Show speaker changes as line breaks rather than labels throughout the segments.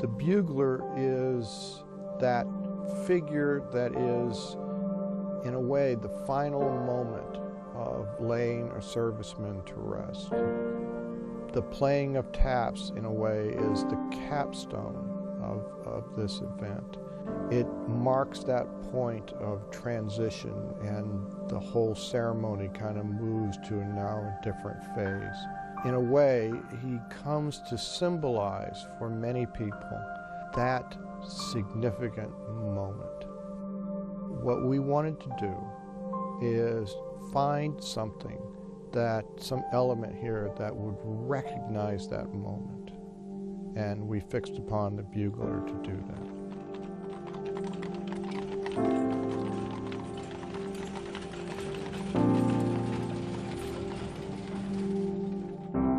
The bugler is that figure that is, in a way, the final moment of laying a serviceman to rest. The playing of taps, in a way, is the capstone of this event. It marks that point of transition, and the whole ceremony kind of moves to a now different phase. In a way, he comes to symbolize for many people that significant moment. What we wanted to do is find something, some element here that would recognize that moment. And we fixed upon the bugler to do that.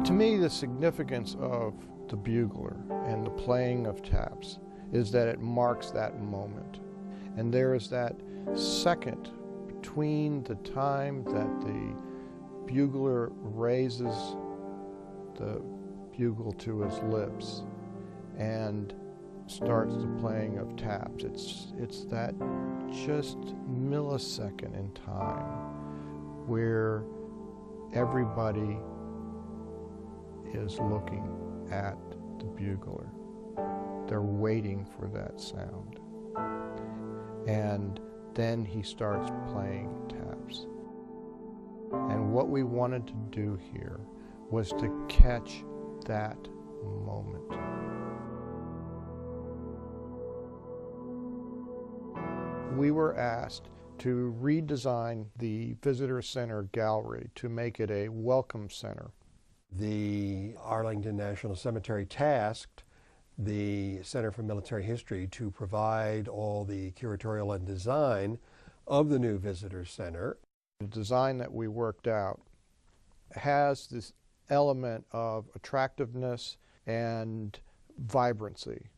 To me, the significance of the bugler and the playing of taps is that it marks that moment. And there is that second between the time that the bugler raises the bugle to his lips and starts the playing of taps. It's that just millisecond in time where everybody is looking at the bugler. They're waiting for that sound. And then he starts playing taps. And what we wanted to do here was to catch that moment. We were asked to redesign the visitor center gallery to make it a welcome center.
The Arlington National Cemetery tasked the Center for Military History to provide all the curatorial and design of the new visitor center.
The design that we worked out has this element of attractiveness and vibrancy.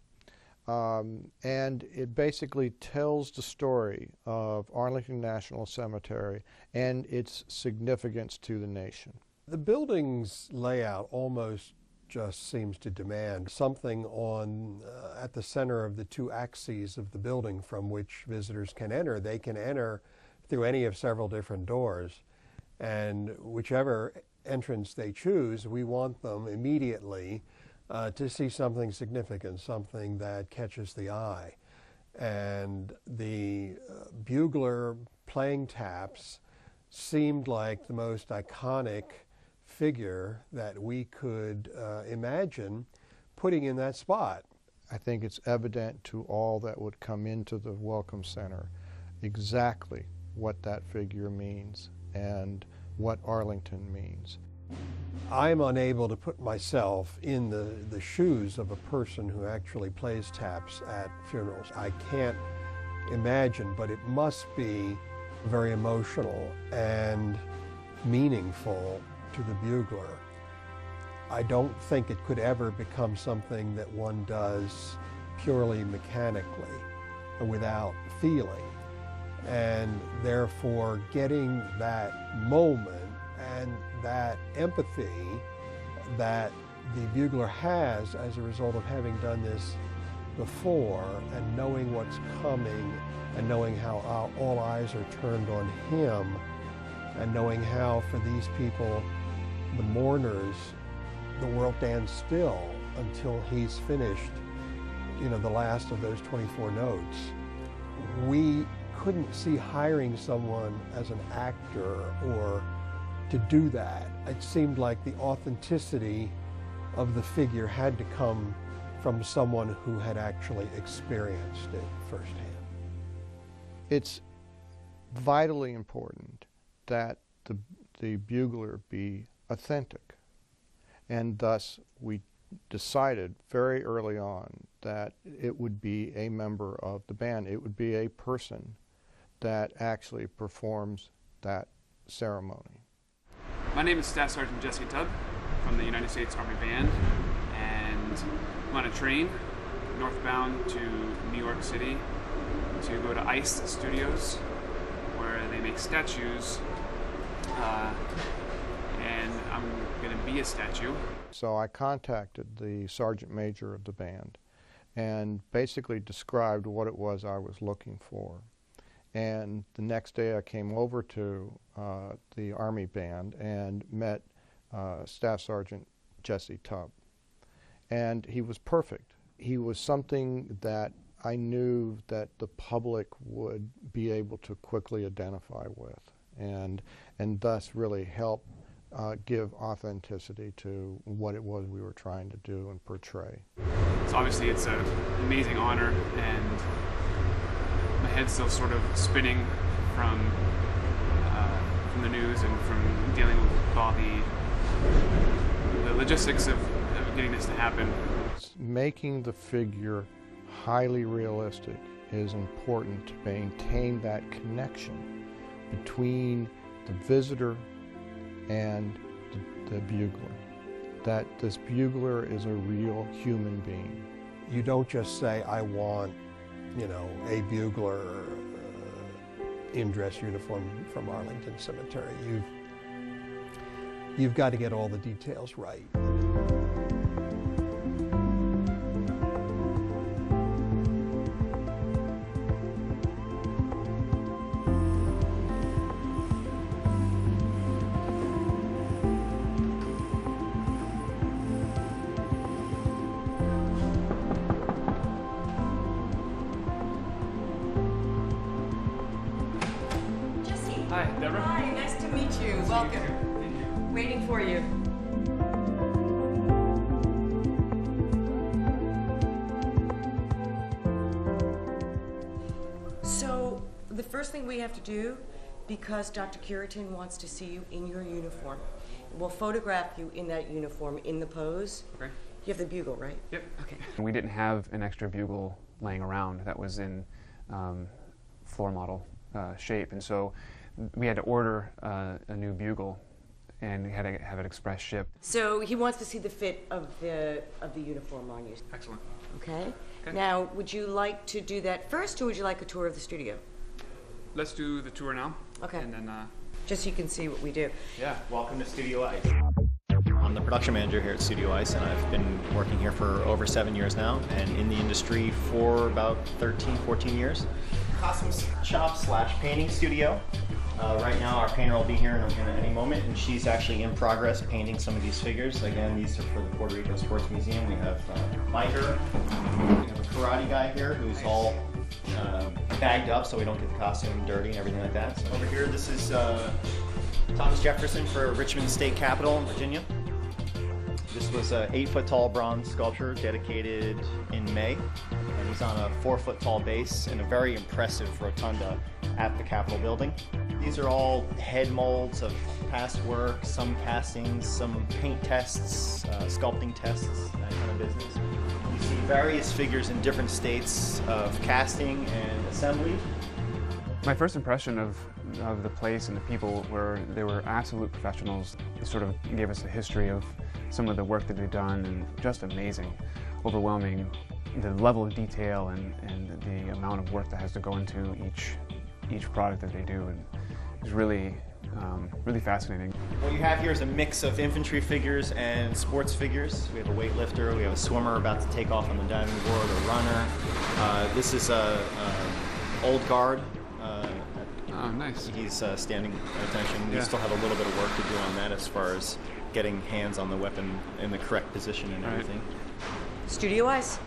And it basically tells the story of Arlington National Cemetery and its significance to the nation.
The building's layout almost just seems to demand something at the center of the two axes of the building from which visitors can enter. They can enter through any of several different doors, and whichever entrance they choose, we want them immediately to see something significant, something that catches the eye. And the bugler playing taps seemed like the most iconic figure that we could imagine putting in that spot.
I think it's evident to all that would come into the Welcome Center exactly what that figure means and what Arlington means.
I'm unable to put myself in the shoes of a person who actually plays taps at funerals. I can't imagine, but it must be very emotional and meaningful to the bugler. I don't think it could ever become something that one does purely mechanically without feeling. And therefore, getting that moment and that empathy that the bugler has as a result of having done this before and knowing what's coming and knowing how all eyes are turned on him and knowing how for these people, the mourners, the world stands still until he's finished, the last of those 24 notes. We couldn't see hiring someone as an actor or to do that. It seemed like the authenticity of the figure had to come from someone who had actually experienced it firsthand.
It's vitally important that the bugler be authentic, and thus we decided very early on that it would be a member of the band. It would be a person that actually performs that ceremony.
My name is Staff Sergeant Jesse Tubb from the United States Army Band, and I'm on a train northbound to New York City to go to ICE Studios, where they make statues, and I'm going to be a statue.
So I contacted the Sergeant Major of the band and basically described what it was I was looking for. And the next day I came over to the Army Band and met Staff Sergeant Jesse Tubb. And he was perfect. He was something that I knew that the public would be able to quickly identify with, and thus really help give authenticity to what it was we were trying to do and portray.
So obviously it's an amazing honor, and my head's still sort of spinning from the news and from dealing with all the logistics of getting this to happen.
Making the figure highly realistic is important to maintain that connection between the visitor and the bugler, that this bugler is a real human being.
You don't just say, I want, a bugler in dress uniform from Arlington Cemetery. You've got to get all the details right.
Hi, Deborah.
Hi, nice to meet you. Welcome. Waiting for you. So, the first thing we have to do, because Dr. Curitin wants to see you in your uniform, we'll photograph you in that uniform in the pose.
Okay.
You have the bugle, right?
Yep.
Okay.
We didn't have an extra bugle laying around that was in floor model shape, and so we had to order a new bugle, and we had to have it express shipped.
So he wants to see the fit of the uniform on you.
Excellent.
Okay?
Okay.
Now, would you like to do that first, or would you like a tour of the studio?
Let's do the tour now.
Okay.
And then,
Just so you can see what we do.
yeah.
Welcome to Studio Ice. I'm the production manager here at Studio Ice, and I've been working here for over 7 years now, and in the industry for about 13, 14 years. Costume shop / painting studio. Right now our painter will be here in any moment, and she's actually in progress painting some of these figures. Again, these are for the Puerto Rico Sports Museum. We have a biker, we have a karate guy here who's all bagged up so we don't get the costume dirty and everything like that. So over here, this is Thomas Jefferson for Richmond State Capitol in Virginia. This was an 8-foot tall bronze sculpture dedicated in May, and he's on a 4-foot tall base in a very impressive rotunda at the Capitol building. These are all head molds of past work, some castings, some paint tests, sculpting tests, that kind of business. You see various figures in different states of casting and assembly.
My first impression of the place and the people were they were absolute professionals. They sort of gave us a history of some of the work that they've done, and just amazing, overwhelming, the level of detail and the amount of work that has to go into each product that they do, and it's really really fascinating.
What you have here is a mix of infantry figures and sports figures. We have a weightlifter, we have a swimmer about to take off on the diving board, a runner. This is a old guard.
Oh, nice.
He's standing at attention. We
Yeah.
still have a little bit of work to do on that as far as getting hands on the weapon in the correct position and
Right.
everything.
Studio Ice.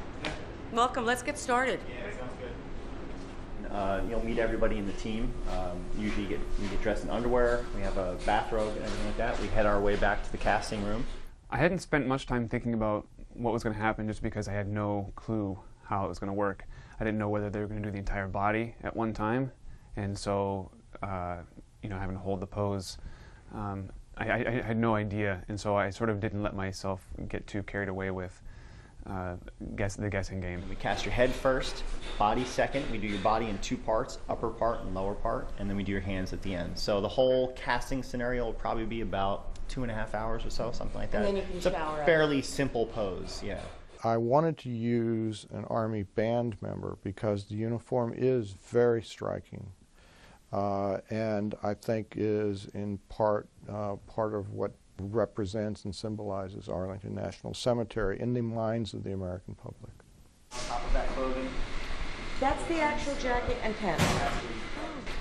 Welcome, let's get started.
Yeah, sounds good. You'll meet everybody in the team. Usually you get dressed in underwear. We have a bathrobe and everything like that. We head our way back to the casting room.
I hadn't spent much time thinking about what was going to happen just because I had no clue how it was going to work. I didn't know whether they were going to do the entire body at one time, and so having to hold the pose, I had no idea, and so I sort of didn't let myself get too carried away with the guessing game.
We cast your head first, body second. We do your body in 2 parts, upper part and lower part, and then we do your hands at the end. So the whole casting scenario will probably be about 2.5 hours or so, something like that.
And then you can
it's a
shower
fairly simple pose, yeah.
I wanted to use an Army band member because the uniform is very striking, and I think is in part of what represents and symbolizes Arlington National Cemetery in the minds of the American public.
On top of
That's the actual jacket and pants.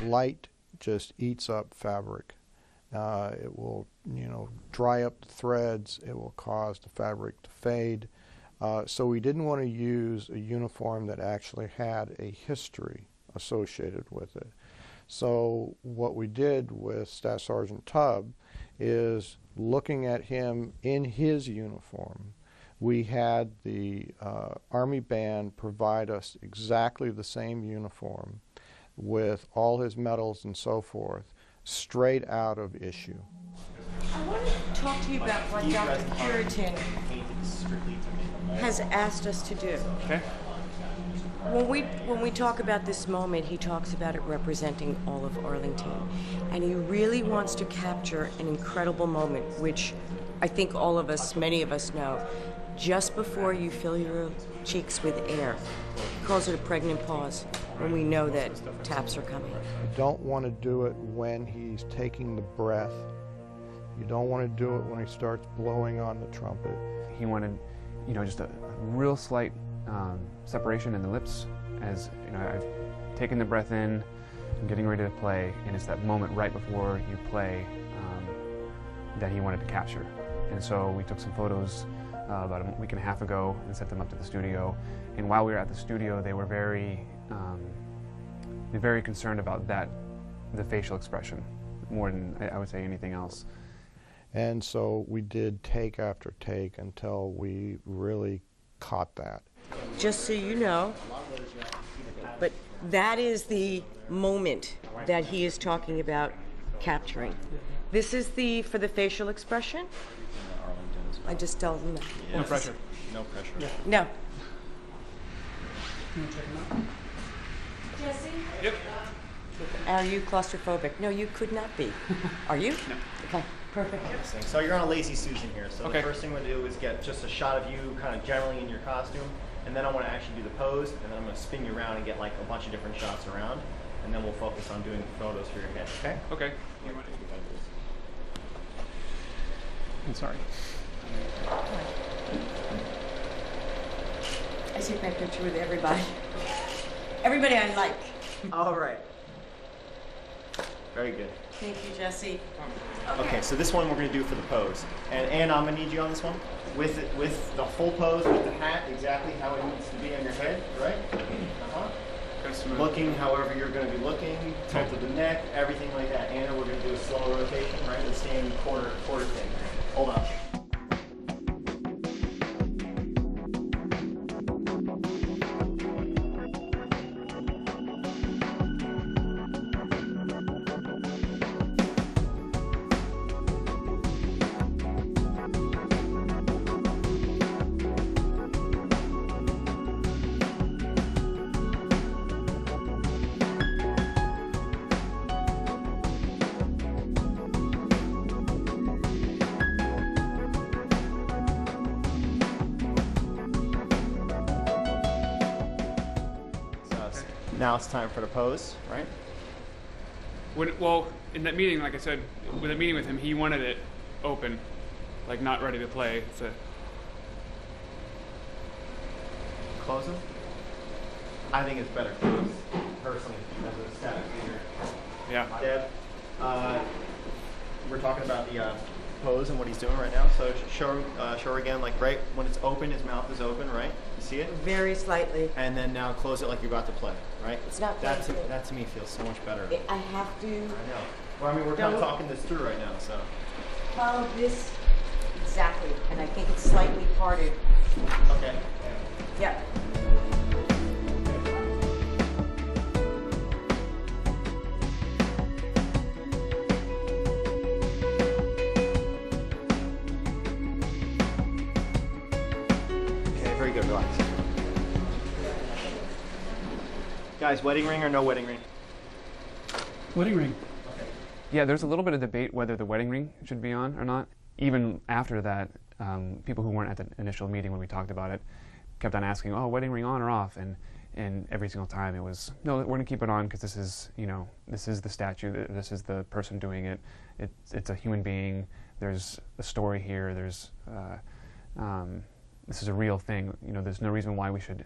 Light just eats up fabric. It will, dry up the threads. It will cause the fabric to fade. So we didn't want to use a uniform that actually had a history associated with it. So what we did with Staff Sergeant Tubb is looking at him in his uniform. We had the Army Band provide us exactly the same uniform with all his medals and so forth, straight out of issue.
I want to talk to you about what Dr. Curitin has asked us to do.
Okay.
When we talk about this moment, he talks about it representing all of Arlington. And he really wants to capture an incredible moment, which I think all of us, many of us know. Just before you fill your cheeks with air. He calls it a pregnant pause when we know that taps are coming.
You don't want to do it when he's taking the breath. You don't want to do it when he starts blowing on the trumpet.
He wanted, just a real slight separation in the lips as, I've taken the breath in, I'm getting ready to play, and it's that moment right before you play that he wanted to capture. And so we took some photos about a week and a half ago and sent them up to the studio. And while we were at the studio, they were very concerned about the facial expression, more than I would say anything else.
And so we did take after take until we really caught that.
Just so you know, but that is the moment that he is talking about capturing. This is for the facial expression. I just told him that.
Yes. No pressure.
No pressure.
Yeah.
No.
You want to check him out?
Jesse?
Yep.
Are you claustrophobic? No, you could not be. Are you?
No.
Okay, perfect.
So you're on a Lazy Susan here. So
Okay.
the first thing we're going to do is get just a shot of you kind of generally in your costume. And then I want to actually do the pose. And then I'm going to spin you around and get like a bunch of different shots around. And then we'll focus on doing photos for your head. Okay?
Okay. I'm sorry.
I take my picture with everybody. Everybody I like.
All right. Very good.
Thank you, Jesse.
Okay, so this one we're going to do for the pose. And I'm going to need you on this one. With the full pose, with the hat exactly how it needs to be on your head, right? Looking however you're going to be looking, tilt of the neck, everything like that. And we're going to do a slow rotation, right? The same quarter thing. Hold on. Now it's time for the pose, right?
Well, in that meeting, like I said, with a meeting with him, he wanted it open, like not ready to play.
Close them? I think it's better close, personally, as a static leader.
Yeah.
Deb, we're talking about the pose and what he's doing right now. So show her again, like right when it's open, his mouth is open, right? You see it?
Very slightly.
And then now close it like you're about to play, right?
It's not
that
playing.
that to me feels so much better.
I have to
I know. Well, I mean, we're kind of talking this through right now, so.
follow this exactly, and I think it's slightly parted.
Okay.
Yep.
Very good, relax. Guys, wedding ring or no wedding ring?
Wedding ring.
Yeah, there's a little bit of debate whether the wedding ring should be on or not. Even after that, people who weren't at the initial meeting when we talked about it kept on asking, oh, wedding ring on or off? And every single time it was, no, we're going to keep it on because this is, this is the statue, this is the person doing it. It's a human being. There's a story here. There's, this is a real thing. There's no reason why we should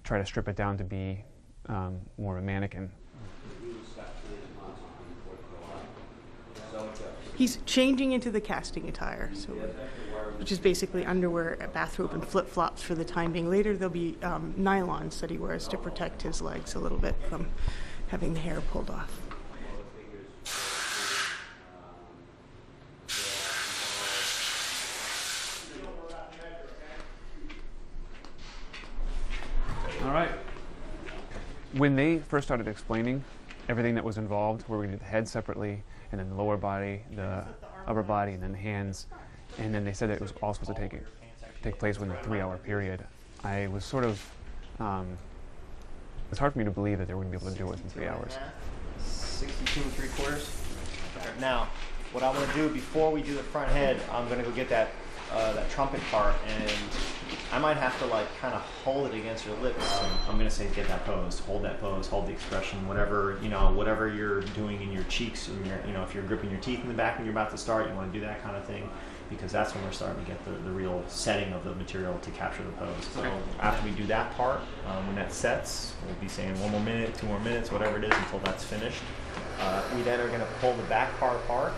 try to strip it down to be more of a mannequin.
He's changing into the casting attire, so, which is basically underwear, a bathrobe, and flip-flops for the time being. Later there'll be nylons that he wears to protect his legs a little bit from having the hair pulled off.
All right.
When they first started explaining everything that was involved, where we did the head separately, and then the lower body, the upper body, and then the hands, and then they said that it was all supposed to take place within a 3-hour period, I was sort of, it's hard for me to believe that they were going to be able to do it within 3 hours.
62 3/4. Now, what I want to do before we do the front head, I'm going to go get that trumpet part, and I might have to like kind of hold it against your lips. So I'm going to say get that pose, hold the expression, whatever, you know, whatever you're doing in your cheeks, and your, you know, if you're gripping your teeth in the back when you're about to start, you want to do that kind of thing, because that's when we're starting to get the real setting of the material to capture the pose. So after we do that part, when that sets, we'll be saying 1 more minute, 2 more minutes, whatever it is until that's finished. We then are going to pull the back part apart.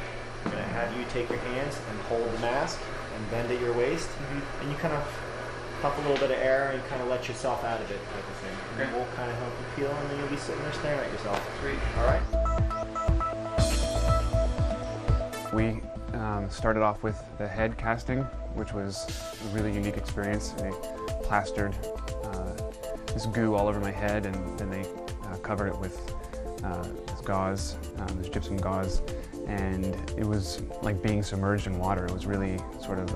I'm going to have you take your hands and hold the mask and bend at your waist, and you kind of pump a little bit of air and kind of let yourself out of it, type of thing. And then we'll kind of help you peel, and then you'll be sitting there staring at yourself.
Sweet.
All right?
We started off with the head casting, which was a really unique experience. They plastered this goo all over my head, and then they covered it with this gauze, this gypsum gauze, and it was like being submerged in water. It was really sort of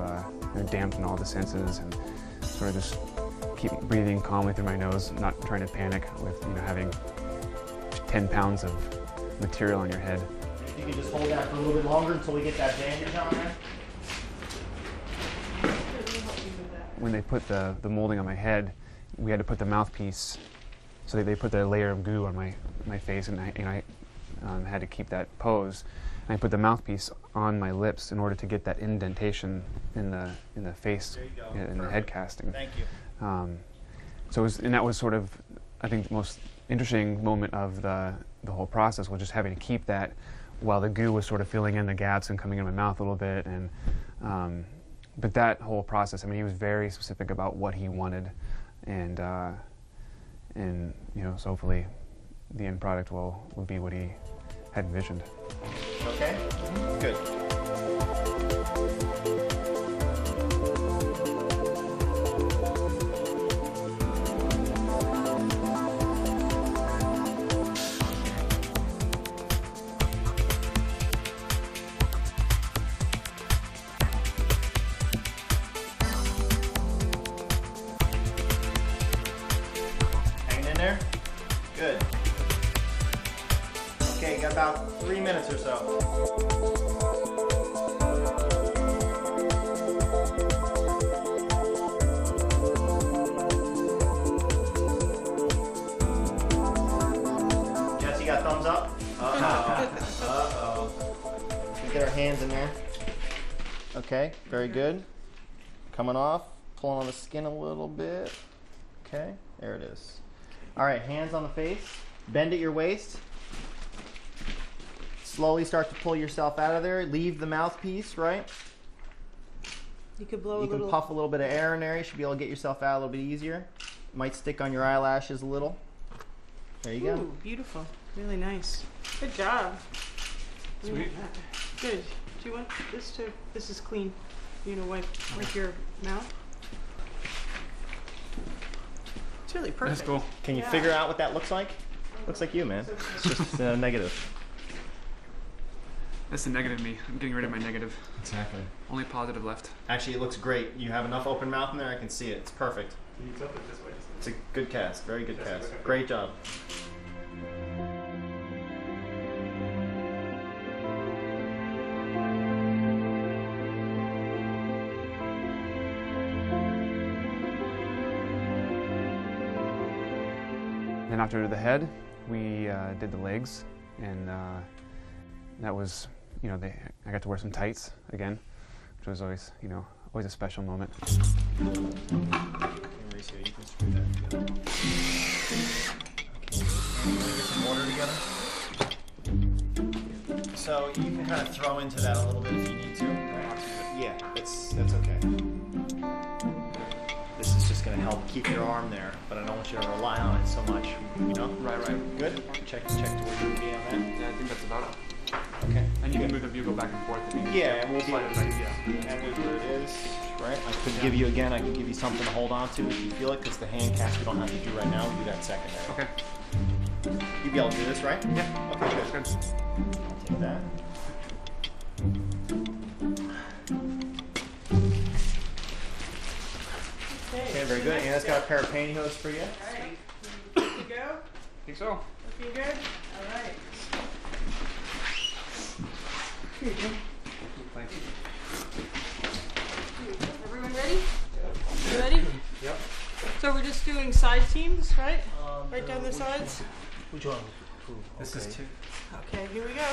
dampened all the senses, and sort of just keep breathing calmly through my nose, not trying to panic with, you know, having 10 pounds of material on your head.
If you could just hold that for a little bit longer until we get that bandage on there.
When they put the molding on my head, we had to put the mouthpiece, so they put the layer of goo on my face, and I had to keep that pose. And I put the mouthpiece on my lips in order to get that indentation in the face, in the head casting.
Thank you.
So that was sort of, I think, the most interesting moment of the whole process, was just having to keep that while the goo was sort of filling in the gaps and coming in my mouth a little bit. And but that whole process, I mean, he was very specific about what he wanted, and you know, so hopefully the end product will be what he had envisioned.
Okay? Good. Hanging in there? Good. Okay, got about 3 minutes or so. Jesse, got thumbs up? Uh-oh. Uh-oh. We get our hands in there. Okay, very good. Coming off, pulling on the skin a little bit. Okay, there it is. All right, hands on the face. Bend at your waist. Slowly start to pull yourself out of there. Leave the mouthpiece, right?
You could blow
You
a little.
can puff a little bit of air in there. You should be able to get yourself out a little bit easier. Might stick on your eyelashes a little. There you go.
Ooh, beautiful. Really nice. Good job.
Sweet.
Good. Do you want this to? This is clean. You know, wipe your mouth. It's really perfect.
That's cool.
Can you
Yeah.
figure out what that looks like? Looks like you, man. It's just negative.
That's the negative me. I'm getting rid of my negative.
Exactly.
Only positive left.
Actually, it looks great. You have enough open mouth in there. I can see it. It's perfect. It's a good cast. Very good cast. Great job.
Then after the head, we did the legs, and that was, you know, I got to wear some tights again, which was always, you know, always a special moment.
You can screw that together. together. So you can kind of throw into that a little bit if you need to. Yeah, that's okay. This is just going to help keep your arm there, but I don't want you to rely on it so much, you know?
Right.
Good? Check to where you would be on that.
Yeah, I think that's about it.
Okay.
And you can move the bugle back and forth if you need to.
Yeah, and we'll
slide it back.
and with where it is, right? I could give you something to hold on to if you feel it, because the hand cast we don't have to do right now. We'll do that secondary.
Okay.
You'd be able to do this, right?
Yeah.
Okay, good.
Good.
I'll take that. Okay, very good. Anna's got a pair of pantyhose for you.
All right. Good to go?
I think so.
Looking good? All right. Here you go.
Thank you.
Everyone ready? You ready?
Yep.
So we're just doing side seams, right? Right down the sides?
Which one?
This is 2.
Okay, here we go.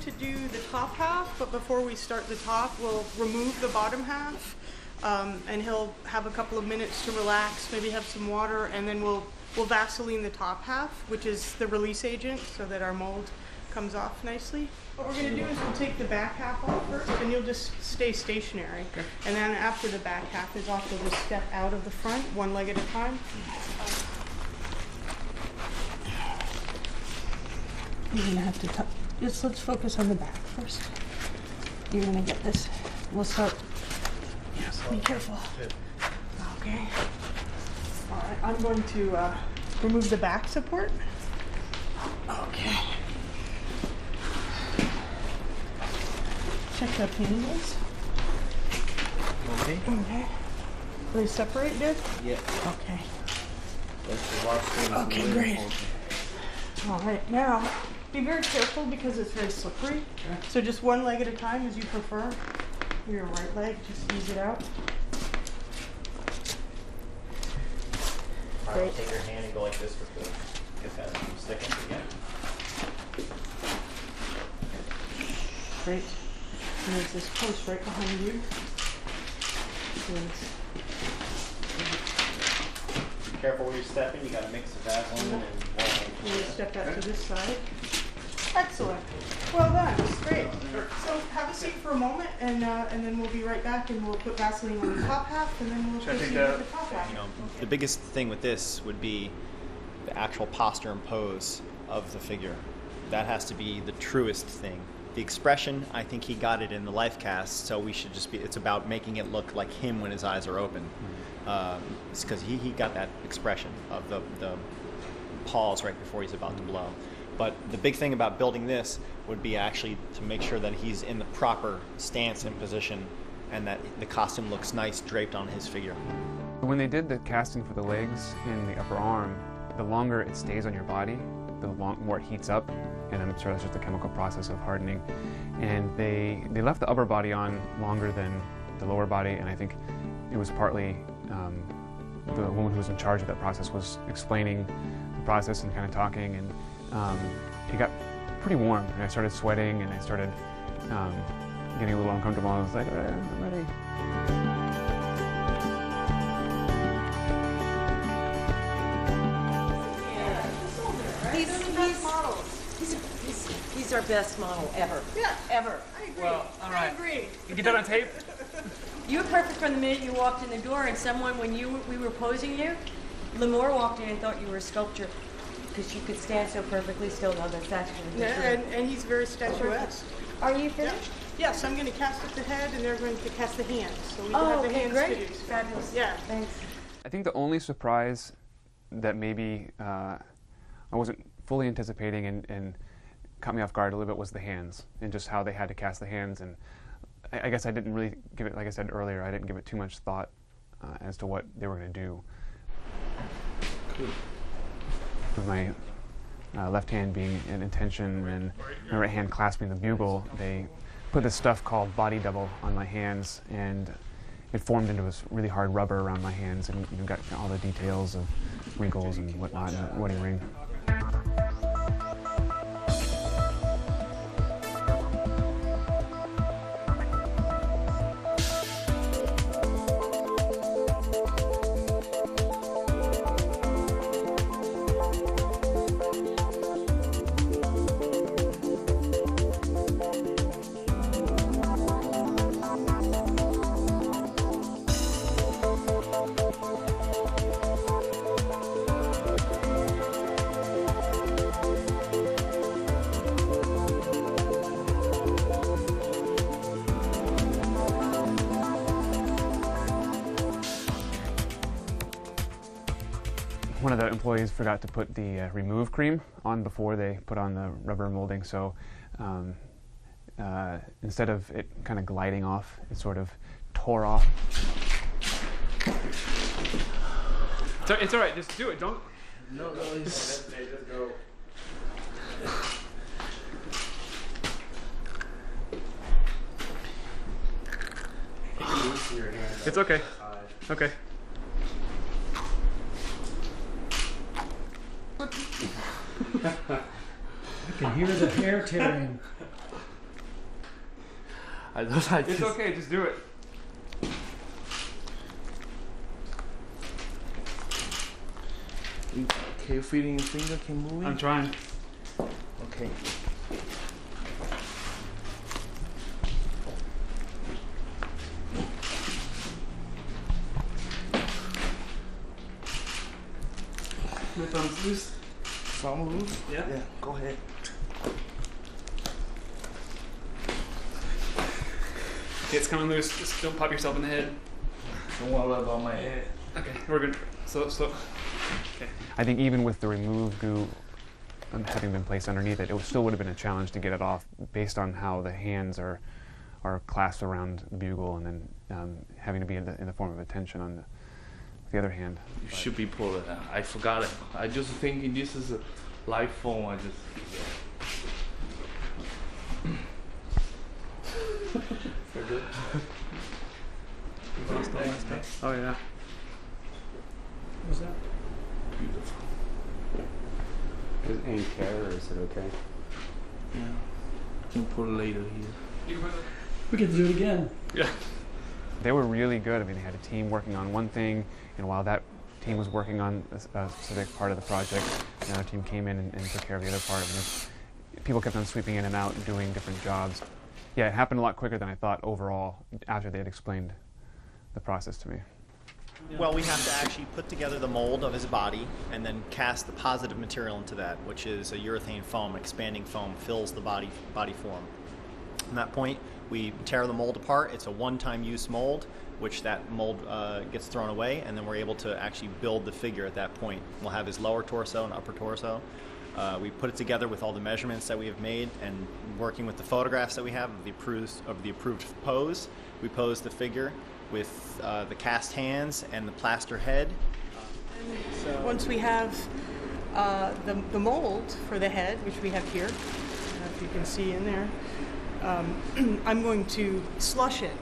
To do the top half, but before we start the top, we'll remove the bottom half, and he'll have a couple of minutes to relax, maybe have some water, and then we'll Vaseline the top half, which is the release agent, so that our mold comes off nicely. What we're going to do is we'll take the back half off first, and you'll just stay stationary. Okay. And then after the back half is off, we'll just step out of the front, one leg at a time. You're going to have to let's focus on the back first. You're gonna get this. We'll start. Yes. Be careful. Okay. All right. I'm going to remove the back support. Okay. Check the panels.
Okay.
Okay. They separate good?
Yeah.
Okay.
Okay,
great. All right. Now, be very careful because it's very slippery. So just one leg at a time as you prefer. Your right leg, just ease it out.
All right, take your hand and go like this with the, get that from sticking again.
Great. And there's this post right behind you.
Careful where you're stepping. You got to mix the Vaseline and water.
And you step out to this side. Excellent. Well done. Great. So have a seat for a moment, and then we'll be right back, and we'll put Vaseline on the top half, and then we'll proceed with the top half.
You know, the biggest thing with this would be the actual posture and pose of the figure. That has to be the truest thing. The expression, I think he got it in the life cast, so we should just be, it's about making it look like him when his eyes are open. It's because he got that expression of the pause right before he's about to blow. But the big thing about building this would be actually to make sure that he's in the proper stance and position, and that the costume looks nice draped on his figure.
When they did the casting for the legs and the upper arm, the longer it stays on your body, the more it heats up, and I'm sure that's just the chemical process of hardening. And they left the upper body on longer than the lower body, and I think it was partly the woman who was in charge of that process was explaining the process and kind of talking, and it got pretty warm, and I started sweating, and I started getting a little uncomfortable. I was like, all right, I'm ready.
He's our best model ever.
Yeah.
Ever.
I agree.
Well, all right.
I agree.
You get that on tape?
You were perfect from the minute you walked in the door, and someone, when we were posing you, Lemore walked in and thought you were a sculptor because you could stand so perfectly still. No, that's actually
Yeah, and he's very statuesque.
Are you finished?
Yeah. Yes, I'm going to cast at the head, and they're going to cast the hands. So we
Oh,
have the
okay,
hands
great.
to do.
Fabulous.
Yeah.
Thanks.
I think the only surprise that maybe I wasn't fully anticipating and caught me off guard a little bit was the hands and just how they had to cast the hands. And I guess I didn't really give it, like I said earlier, I didn't give it too much thought as to what they were going to do.
Cool.
With my left hand being in intention and my right hand clasping the bugle, they put this stuff called body double on my hands, and it formed into this really hard rubber around my hands, and you've got all the details of wrinkles and whatnot in the wedding ring. One of the employees forgot to put the remove cream on before they put on the rubber molding, so instead of it kind of gliding off, it sort of tore off.
It's all right, just do it, don't...
No, just go.
It's okay. Okay.
I can hear the hair tearing.
It's okay, just do it.
Can you feel in your finger? Can move it?
I'm trying.
Okay.
My thumb's loose.
Thumb loose?
Yeah.
Yeah, go ahead.
Okay, it's coming loose. Just don't pop yourself in the head.
Don't worry about my head.
Okay, we're good. Slow. Okay.
I think even with the remove goo having been placed underneath it, it still would have been a challenge to get it off based on how the hands are clasped around the bugle, and then having to be in the form of a tension on the other hand.
You should be pulling it out. I forgot it. I just thinking this is a live phone. I just... We're good.
Oh yeah.
What's that? Beautiful.
Is it any care, or is it okay?
Yeah. I can put it later here.
You can put it.
We can do it again.
Yeah.
They were really good. I mean, they had a team working on one thing, and while that team was working on a specific part of the project, another team came in and took care of the other part. And people kept on sweeping in and out and doing different jobs. Yeah, it happened a lot quicker than I thought overall after they had explained the process to me.
Well, we have to actually put together the mold of his body and then cast the positive material into that, which is a urethane foam. Expanding foam fills the body form. From that point, we tear the mold apart. It's a one-time use mold, which that mold gets thrown away, and then we're able to actually build the figure at that point. We'll have his lower torso and upper torso. We put it together with all the measurements that we have made, and working with the photographs that we have of the approved pose. We pose the figure with the cast hands and the plaster head.
Once we have the mold for the head, which we have here, if you can see in there, I'm going to slush it,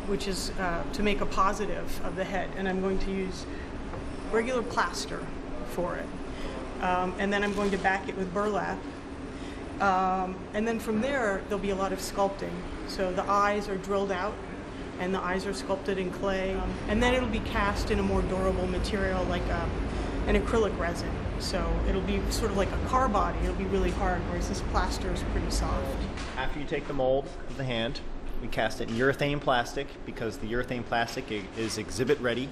which is to make a positive of the head, and I'm going to use regular plaster for it. And then I'm going to back it with burlap. And then from there, there'll be a lot of sculpting. So the eyes are drilled out, and the eyes are sculpted in clay. And then it'll be cast in a more durable material like an acrylic resin. So it'll be sort of like a car body. It'll be really hard, whereas this plaster is pretty soft.
After you take the mold of the hand, we cast it in urethane plastic, because the urethane plastic is exhibit ready,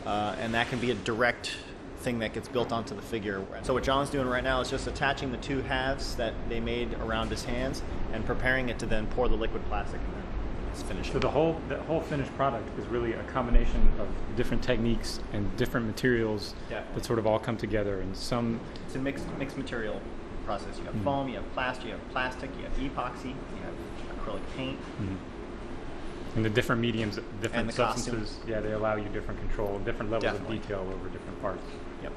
and that can be a direct thing that gets built onto the figure. So what John's doing right now is just attaching the two halves that they made around his hands and preparing it to then pour the liquid plastic in there. It's finished.
So the whole finished product is really a combination of different techniques and different materials that sort of all come together, and some...
It's a mixed material. process. You have foam, you have plaster, you have plastic, you have epoxy, you have acrylic paint.
And the different mediums, different
And the
substances,
costume.
yeah, they allow you different control, different levels
Definitely.
of detail over different parts.
Yep.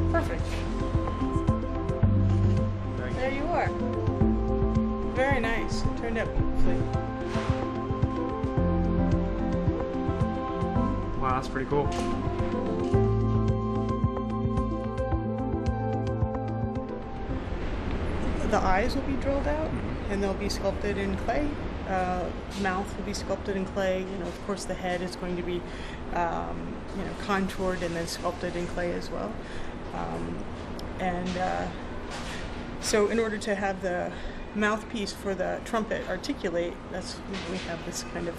Perfect. There you are. Very nice. Turned out beautifully.
Wow, that's pretty cool.
The eyes will be drilled out, and they'll be sculpted in clay. Mouth will be sculpted in clay. You know, of course, the head is going to be, contoured and then sculpted in clay as well. So, in order to have the mouthpiece for the trumpet articulate, we have this kind of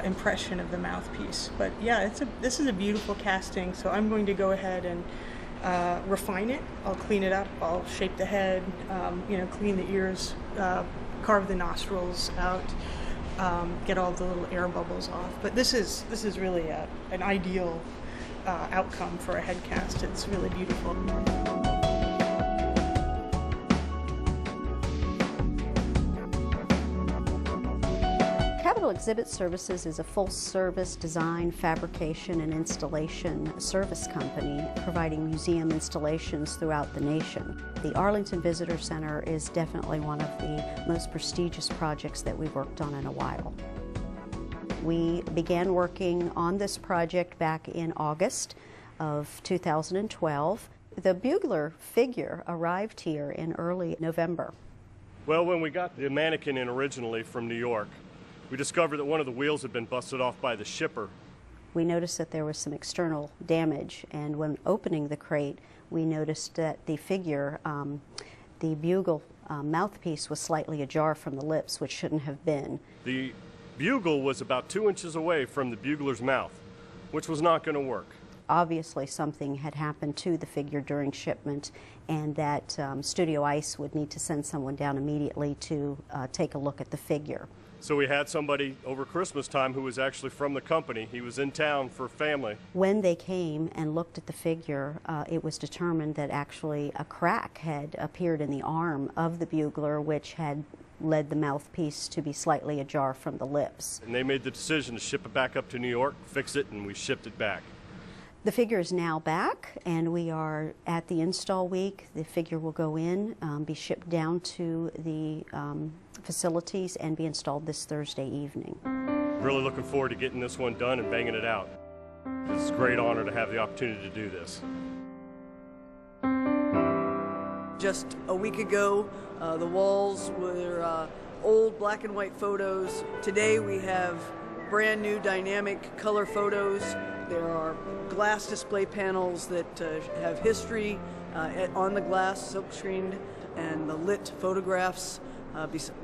impression of the mouthpiece. But yeah, this is a beautiful casting. So I'm going to go ahead and refine it. I'll clean it up. I'll shape the head. Clean the ears. Carve the nostrils out. Get all the little air bubbles off. But this is really an ideal outcome for a head cast. It's really beautiful.
Capital Exhibit Services is a full-service design, fabrication, and installation service company providing museum installations throughout the nation. The Arlington Visitor Center is definitely one of the most prestigious projects that we've worked on in a while. We began working on this project back in August of 2012. The Bugler figure arrived here in early November.
Well, when we got the mannequin in originally from New York, we discovered that one of the wheels had been busted off by the shipper.
We noticed that there was some external damage, and when opening the crate, we noticed that the figure, the bugle mouthpiece was slightly ajar from the lips, which shouldn't have been.
The bugle was about 2 inches away from the bugler's mouth, which was not going to work.
Obviously something had happened to the figure during shipment, and that Studio Ice would need to send someone down immediately to take a look at the figure.
So we had somebody over Christmas time who was actually from the company. He was in town for family.
When they came and looked at the figure, it was determined that actually a crack had appeared in the arm of the bugler, which had led the mouthpiece to be slightly ajar from the lips.
And they made the decision to ship it back up to New York, fix it, and we shipped it back.
The figure is now back, and we are at the install week. The figure will go in, be shipped down to the facilities, and be installed this Thursday evening.
Really looking forward to getting this one done and banging it out. It's a great honor to have the opportunity to do this.
Just a week ago, the walls were old black and white photos. Today we have brand new dynamic color photos. There are glass display panels that have history on the glass, silk screened, and the lit photographs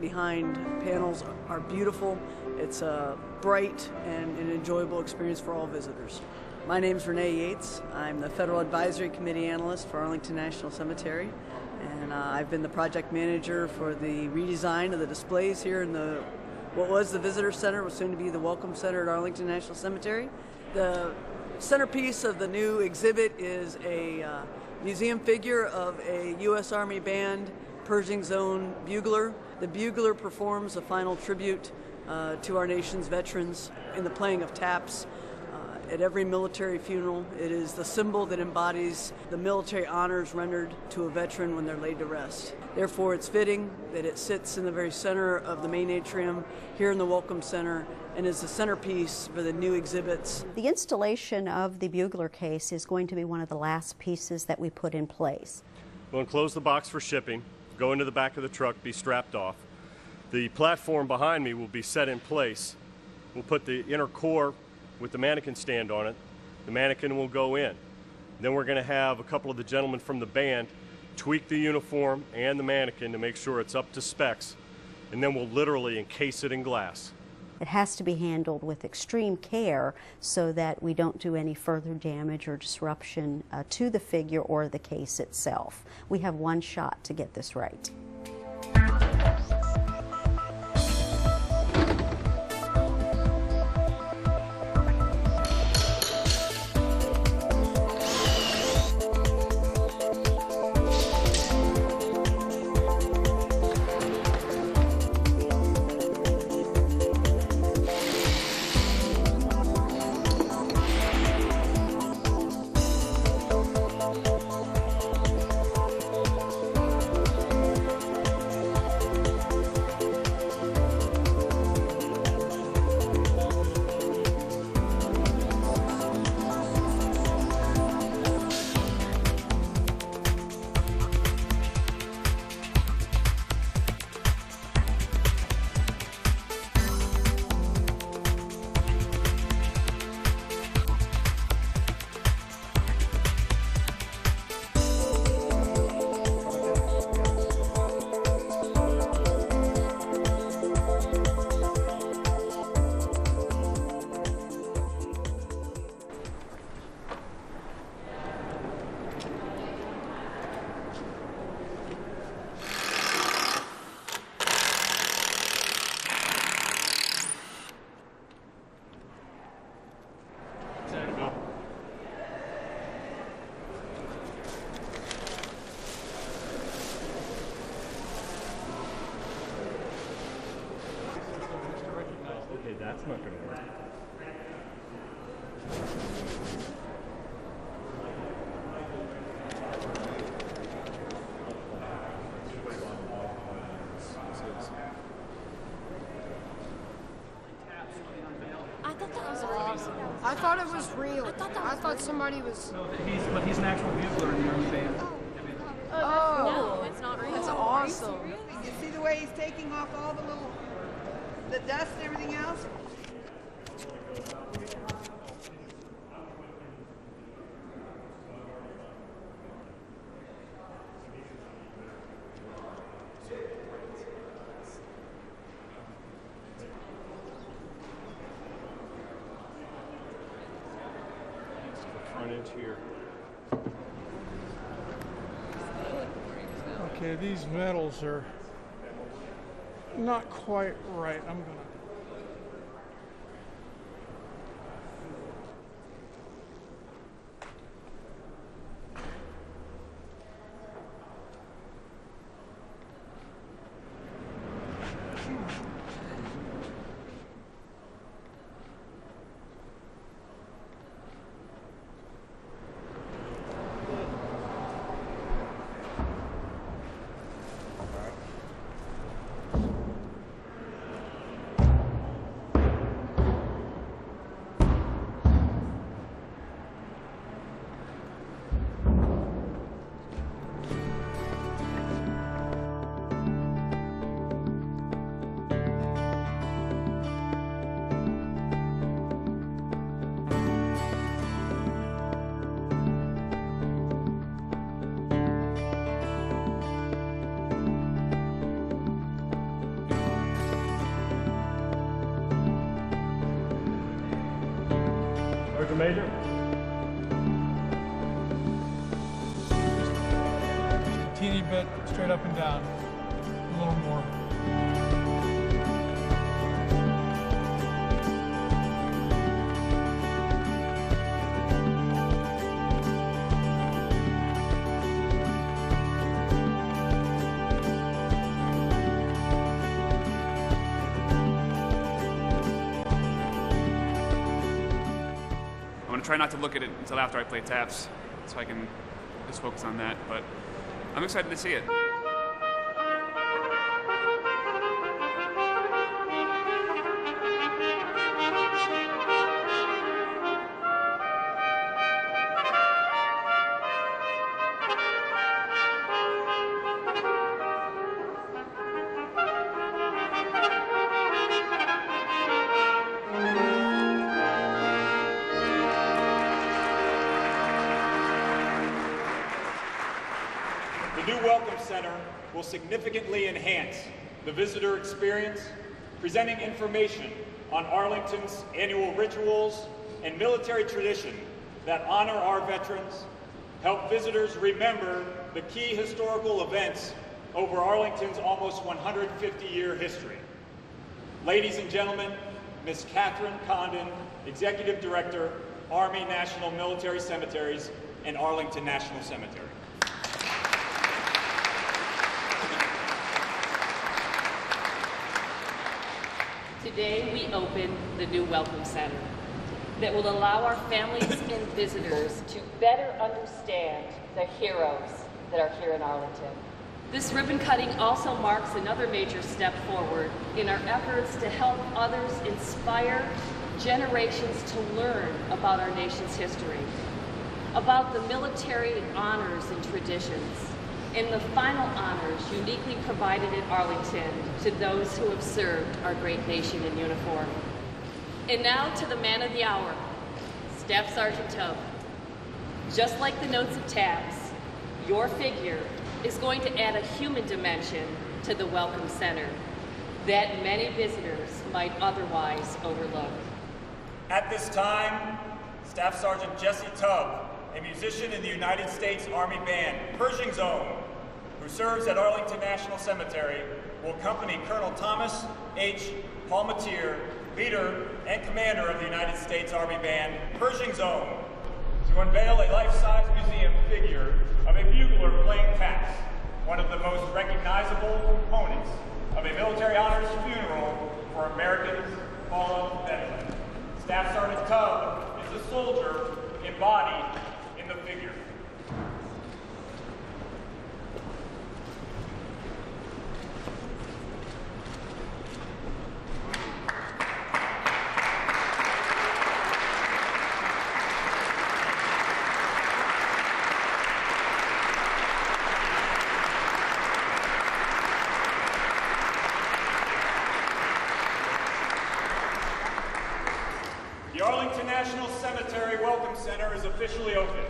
behind panels are beautiful. It's a bright and an enjoyable experience for all visitors. My name is Renee Yates. I'm the Federal Advisory Committee Analyst for Arlington National Cemetery, and I've been the project manager for the redesign of the displays here in what was the Visitor Center, was soon to be the Welcome Center at Arlington National Cemetery. The centerpiece of the new exhibit is a museum figure of a U.S. Army Band Pershing Zone bugler. The bugler performs a final tribute to our nation's veterans in the playing of taps. At every military funeral, it is the symbol that embodies the military honors rendered to a veteran when they're laid to rest. Therefore, it's fitting that it sits in the very center of the main atrium here in the Welcome Center and is the centerpiece for the new exhibits.
The installation of the bugler case is going to be one of the last pieces that we put in place.
We'll enclose the box for shipping. go into the back of the truck, be strapped off. The platform behind me will be set in place. We'll put the inner core with the mannequin stand on it. The mannequin will go in. Then we're going to have a couple of the gentlemen from the band tweak the uniform and the mannequin to make sure it's up to specs, and then we'll literally encase it in glass.
It has to be handled with extreme care so that we don't do any further damage or disruption to the figure or the case itself. We have one shot to get this right.
That's not going to work.
I thought that was awesome. I thought it was real. I thought somebody was.
No, he's an actual bugler in the Army band.
Oh, no, it's not real. That's awesome.
You see the way he's taking off all the dust and everything else?
Front edge here.
Okay, these metals are not quite right. I'm gonna.
Sergeant Major.
Just a teeny bit straight up and down. A little more.
I'm gonna try not to look at it until after I play taps, so I can just focus on that, but I'm excited to see it.
Welcome Center will significantly enhance the visitor experience, presenting information on Arlington's annual rituals and military tradition that honor our veterans, help visitors remember the key historical events over Arlington's almost 150-year history. Ladies and gentlemen, Ms. Catherine Condon, Executive Director, Army National Military Cemeteries and Arlington National Cemetery.
Today we open the new Welcome Center that will allow our families and visitors to better understand the heroes that are here in Arlington. This ribbon cutting also marks another major step forward in our efforts to help others inspire generations to learn about our nation's history, about the military honors and traditions, and the final honors uniquely provided at Arlington to those who have served our great nation in uniform. And now to the man of the hour, Staff Sergeant Tubb. Just like the notes of tabs, your figure is going to add a human dimension to the Welcome Center that many visitors might otherwise overlook.
At this time, Staff Sergeant Jesse Tubb, a musician in the United States Army Band, Pershing's Own, who serves at Arlington National Cemetery, will accompany Colonel Thomas H. Palmatier, leader and commander of the United States Army Band, Pershing's Own, to unveil a life-size museum figure of a bugler playing taps, one of the most recognizable components of a military honors funeral for Americans' fallen veterans. Staff Sergeant Tubb is a soldier embodied in the figure. The Arlington National Cemetery Welcome Center is officially open.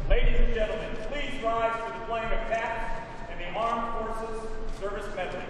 Ladies and gentlemen, please rise for the playing of taps and the Armed Forces Service Medley.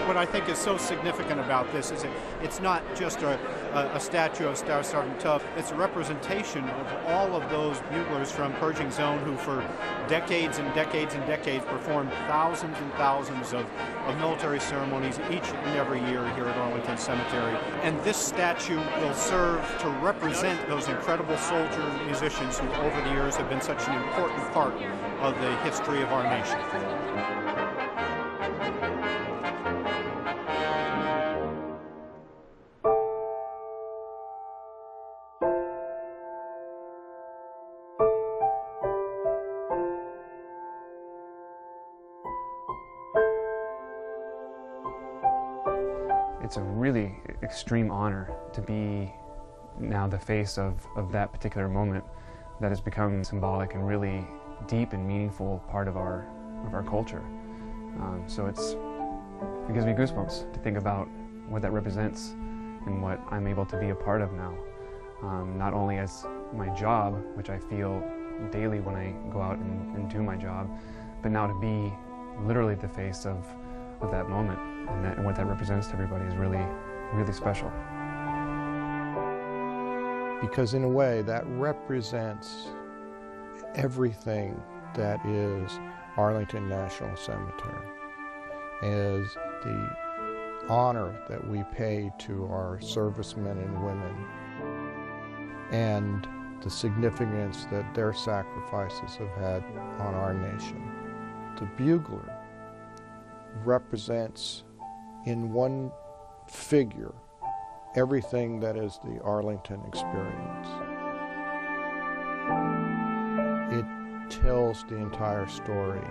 What I think is so significant about this is it's not just a statue of Staff Sergeant Tubb, it's a representation of all of those buglers from Pershing's Own who for decades and decades and decades performed thousands and thousands of military ceremonies each and every year here at Arlington Cemetery. And this statue will serve to represent those incredible soldier musicians who over the years have been such an important part of the history of our nation.
It's a really extreme honor to be now the face of that particular moment that has become symbolic and really deep and meaningful part of our culture. So it gives me goosebumps to think about what that represents and what I'm able to be a part of now, not only as my job, which I feel daily when I go out and do my job, but now to be literally the face of that moment and what that represents to everybody is really, really special.
Because in a way that represents everything that is Arlington National Cemetery, is the honor that we pay to our servicemen and women and the significance that their sacrifices have had on our nation. The Bugler represents in one figure everything that is the Arlington experience. It tells the entire story